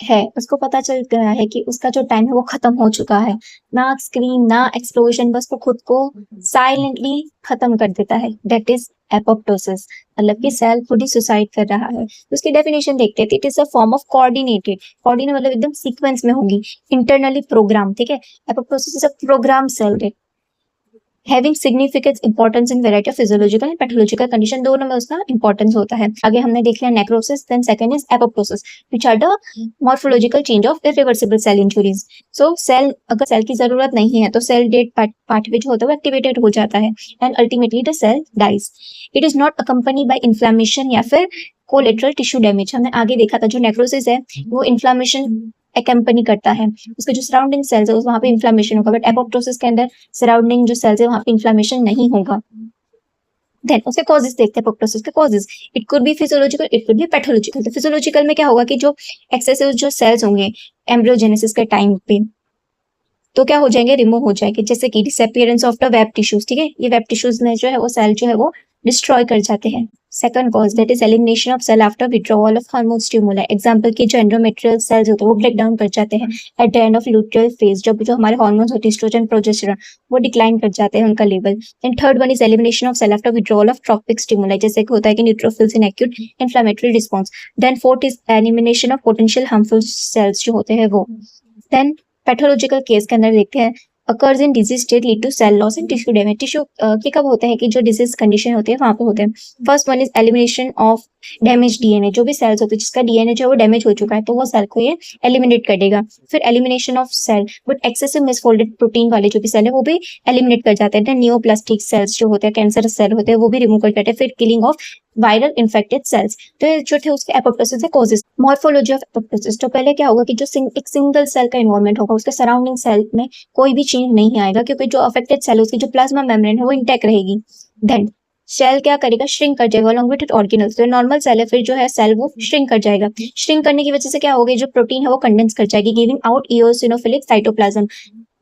है, उसको पता चल गया है कि उसका जो टाइम है वो खत्म हो चुका है। ना स्क्रीन, ना एक्सप्लोजन, बस वो खुद को साइलेंटली खत्म कर देता है। That is apoptosis. मतलब कि सेल खुद ही सुसाइड कर रहा है। तो उसकी डेफिनेशन देखते हैं। It is a form of coordinated, coordinate मतलब एकदम सीक्वेंस में होगी, इंटरनली प्रोग्राम, ठीक है। Apoptosis is a program cell death having significant importance in variety of physiological and pathological condition, दोनों में उसका इंपॉर्टेंस होता है। आगे हमने देख लिया necrosis, then second is apoptosis which are the morphological change of irreversible cell injuries. So cell, अगर सेल की जरूरत नहीं है तो सेल डेड पार्ट जो होता है वो एक्टिवेटेड हो जाता है and ultimately the cell dies. It is not accompany by inflammation या फिर कोलेटरल टिश्यू डैमेज। हमने आगे देखा था जो नेक्रोसिस है वो इन्फ्लेमेशन एकम्पनी करता है, उसके जो सराउंडिंग सेल्स है वहां पे इन्फ्लेमेशन होगा, बट एपोप्टोसिस के अंदर सराउंडिंग जो सेल्स है वहां पे इन्फ्लेमेशन नहीं होगा। देन उसके कॉजेस देखते हैं एपोप्टोसिस के causes. It could be physiological, it could be pathological. तो फिजियोलॉजिकल में क्या होगा कि जो एक्सेसिव जो सेल्स होंगे एम्ब्रियोजेनेसिस के टाइम पे तो क्या हो जाएंगे, रिमूव हो जाएंगे, जैसे कि disappearance of the web tissues, ठीक है। ये वेब टिश्यूज में जो है वो सेल जो है वो डिस्ट्रॉय कर जाते हैं। Second cause that is elimination of cell after withdrawal of hormone stimuli. Example की जो एंडोमेट्रियल सेल्स होते हैं वो ब्रेक डाउन कर जाते हैं at the end of luteal phase, जब जो हमारे हार्मोन्स होते हैं एस्ट्रोजन प्रोजेस्टेरोन वो डिक्लाइन कर जाते हैं उनका level. And third one is elimination of cell after withdrawal of trophic stimuli, जैसे कि होता है कि neutrophils in acute inflammatory response. Then fourth is elimination of potential harmful cells जो होते हैं वो। देन पैथोलॉजिकल केस के अंदर देखते हैं occurs in disease state lead to cell loss and tissue damage। Tissue के कब होते हैं कि जो डिजीज कंडीशन होती है वहां पे होते हैं। First one is elimination of damage DNA, जो भी सेल्स होते हैं जिसका डीएनए जो है वो डैमेज हो चुका है तो वो सेल को ये एलिमिनेट कर देगा। फिर elimination of cell but excessive misfolded protein वाले जो भी सेल है वो भी एलिमिनेट कर जाते हैं। नियोप्लास्टिक सेल्स जो होते हैं, कैंसर सेल होते हैं वो भी रिमूव कर जाते हैं। फिर killing of viral infected cells. तो ये जो थे उसके एपोप्टोसिस के कॉजेस। मॉर्फोलॉजी ऑफ एपोप्टोसिस, तो पहले क्या होगा कि जो एक सिंगल सेल का इन्वॉल्वमेंट होगा उसके सराउंडिंग सेल में कोई भी चेंज नहीं आएगा, क्योंकि जो अफेक्टेड सेल उसकी जो प्लाज्मा मेम्ब्रेन है वो इंटैक्ट रहेगी। देन सेल क्या करेगा, श्रिंक कर जाएगा अलॉन्ग विद ऑर्गेनल्स। तो नॉर्मल सेल है फिर जो है सेल वो श्रिंक कर जाएगा। श्रिंक करने की वजह से क्या होगा, जो प्रोटीन है वो कंडेंस कर जाएगी, गिविंग आउट इओसिनोफिलिक साइटोप्लाज्म।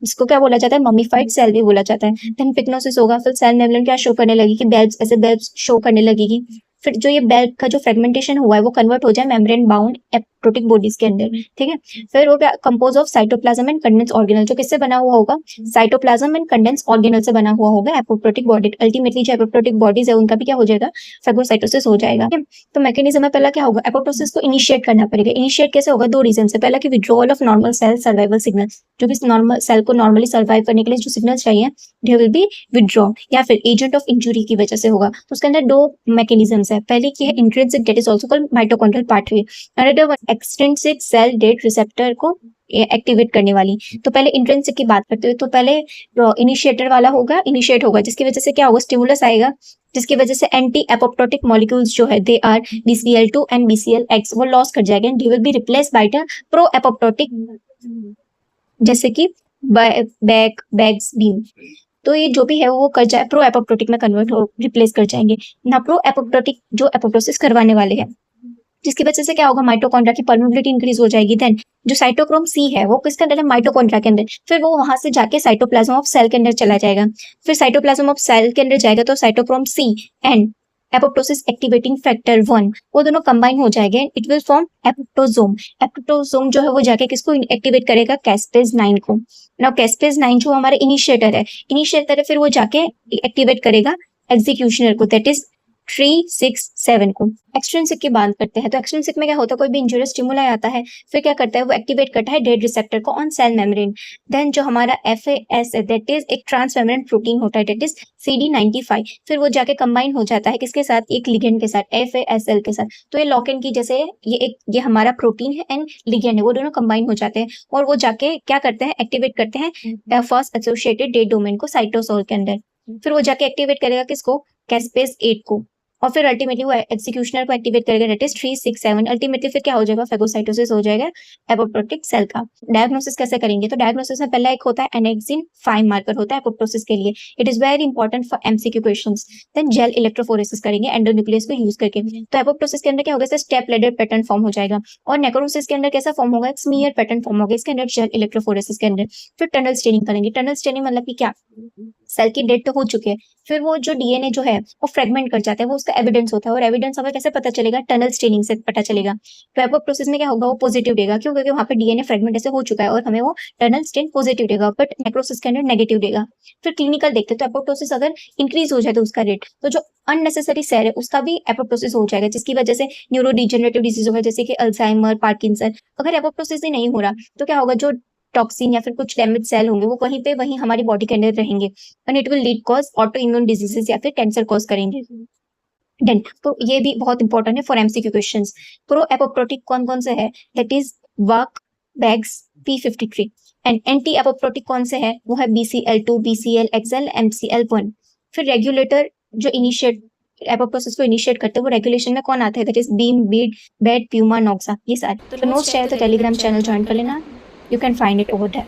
इसको क्या बोला जाता है, ममीफाइड सेल भी बोला जाता है। देन पिग्नोसिस होगा, फिर सेल मेम्ब्रेन क्या शो करने लगेगी, बेल्ब्स, ऐसे बेल्ब्स शो करने लगेगी। फिर जो ये बेल्ब का जो फ्रेगमेंटेशन हुआ है वो कन्वर्ट हो जाए मेम्ब्रेन बाउंड एप्रोटिक बॉडीज के अंदर, ठीक है। फिर वो क्या compose of cytoplasm and condense organelle, जो किससे बना हुआ होगा, साइटोप्लाज्म एंड कंडेंस ऑर्गेनल से बना हुआ होगा एपोप्टोटिक बॉडी। अल्टीमेटली जो एपोप्टोटिक बॉडीज है उनका भी क्या हो जाएगा, फेगोसाइटोसिस हो जाएगा। तो मैकेनिज्म में पहला क्या होगा, एपोप्टोसिस को इनिशिएट करना पड़ेगा। इनिशिएट कैसे होगा, दो रीजन से। पहला कि withdrawal of normal cell survival signal, जो भी नॉर्मल सेल को नॉर्मली सर्वाइव करने के लिए जो सिग्नल चाहिए दे विल बी विड्रॉ, या फिर एजेंट ऑफ इंजुरी की वजह से होगा। तो उसके अंदर दो मैकेनिज्म्स है। पहले की है intrinsic, that is also called mitochondrial pathway. Another one extrinsic, cell dead receptor को एक्टिवेट करने वाली। तो पहले इंट्रिंसिक की बात करते हुए, तो पहले इनिशिएटर वाला होगा, इनिशिएट होगा, जिसकी वजह से क्या होगा, स्टिमुलस आएगा, जिसकी वजह से एंटी एपोप्टोटिक मॉलिक्यूल्स जो है they are BCL2 and BCLX वो लॉस कर जाएंगे and they will be replace by the pro apoptotic, जैसे कि बैग्स बीम। तो ये जो भी है वो कर जाए प्रो एपोप्टोटिक में कन्वर्ट हो, रिप्लेस कर जाएंगे ना प्रो एपोप्टोटिक जो एपोप्टोसिस करवाने वाले हैं, जिसकी वजह से क्या होगा, माइटोकॉन्ड्रिया की परमेबिलिटी इंक्रीज हो जाएगी। देन जो साइटोक्रोम सी है वो किसके अंदर है, माइटोकॉन्ड्रिया के अंदर। फिर वो वहां से जाके साइटोप्लाज्म ऑफ सेल के अंदर चला जाएगा। फिर साइटोप्लाज्म ऑफ सेल के अंदर जाएगा तो cytochrome c and apoptosis activating factor 1 वो दोनों कंबाइन हो जाएंगे, it will form apoptosome. Apoptosome जो है वो जाके किसको एक्टिवेट करेगा, कैस्पेज 9 को। नाउ कैस्पेज 9 जो हमारे इनिशिएटर है फिर वो जाके एक्टिवेट करेगा एग्जीक्यूशनर को, दैट इज 367 को। एक्सट्रिंसिक की बात करते हैं तो एक्सट्रिंसिक में क्या होता है, कोई भी इंजुरियस स्टिमुलाई आता है फिर क्या करता है वो एक्टिवेट करता है डेड रिसेप्टर को ऑन सेल मेम्ब्रेन। देन जो हमारा FAS है दैट इज एक ट्रांस मेम्ब्रेन प्रोटीन होता है, दैट इज CD95। फिर वो जाके कंबाइन हो जाता है किसके साथ, एक लिगेंड के साथ, FASL के साथ। तो ये लॉक इन की जैसे ये हमारा प्रोटीन है एंड लिगेंड है वो दोनों कंबाइन हो जाते हैं और वो जाके क्या करते हैं, एक्टिवेट करते हैं फर्स्ट एसोसिएटेड डेड डोमेन को साइटोसोल के अंदर। फिर वो जाके एक्टिवेट करेगा किसको, कैस्पेज 8 को, और फिर अल्टीमेटली वो एक्सिक्यूशनर को एक्टिवेट करेगा, दैट इज 367। अल्टीमेटली फिर क्या हो जाएगा, फेगोसाइटोसिस हो जाएगा एपोप्टोटिक सेल का। डायग्नोसिस कैसे करेंगे, तो डायग्नोसिस में पहला एक होता है एनेक्सिन 5 मार्कर होता है एपोप्टोसिस के लिए, it is very important for MCQ questions. Then gel electrophoresis करेंगे एंडोन्यूक्लियस को यूज करके। तो एपोप्टोसिस के अंदर क्या होगा, स्टेप लैडर पैटर्न फॉर्म हो जाएगा। और नेक्रोसिस के अंदर कैसा फॉर्म होगा, स्मीयर पैटर्न फॉर्म होगा इसके अंदर जेल इलेक्ट्रोफोरेसिस के अंदर। फिर टनल स्टेनिंग करेंगे। टनल स्टेनिंग मतलब कि क्या, सेल की डेथ तो हो चुकी है, फिर वो जो डीएनए जो है वो फ्रेगमेंट कर जाता है, वो उसका एविडेंस होता है और एविडेंस हमें कैसे पता चलेगा? टनल स्टेनिंग से पता चलेगा। तो एपोप्टोसिस में क्या होगा? वो पॉजिटिव देगा, क्यों? क्योंकि वहाँ पे डीएनए फ्रेगमेंट ऐसे हो चुका है और हमें वो टनल स्टेन पॉजिटिव देगा, बट नेक्रोसिस के अंदर नेगेटिव देगा। फिर क्लिनिकल देखते हैं तो एपोप्टोसिस अगर इंक्रीज हो जाए तो उसका रेट, तो जो अननेसेसरी सेल है उसका भी एपोप्टोसिस हो जाएगा, जिसकी वजह से न्यूरो डिजेनरेटिव डिजीज होगा, जैसे कि अल्जाइमर, पार्किंसन। अगर एपोप्टोसिस ही नहीं हो रहा तो क्या होगा? जो टॉक्सिन या फिर कुछ डैमेज सेल होंगे वो वहीं पे वहीं हमारी बॉडी के अंदर रहेंगे and it will lead cause auto immune diseases या फिर कैंसर कॉज करेंगे। देन तो ये भी बहुत इंपॉर्टेंट है for MCQ questions. Pro apoptotic कौन कौन से है? That is walk, bags, P53। And anti apoptotic कौन से है? वो है BCL2, BCL, XL, MCL1। फिर रेगुलेटर जो इनिशिएट एपोप्टोसिस को इनिशिएट करते हैं वो रेगुलेशन में कौन आता है? That is beam, bead, bed, puma, noxa, ये सारे। तो नोट्स चाहिए तो टेलीग्राम चैनल ज्वाइन कर लेना, you can find it over there.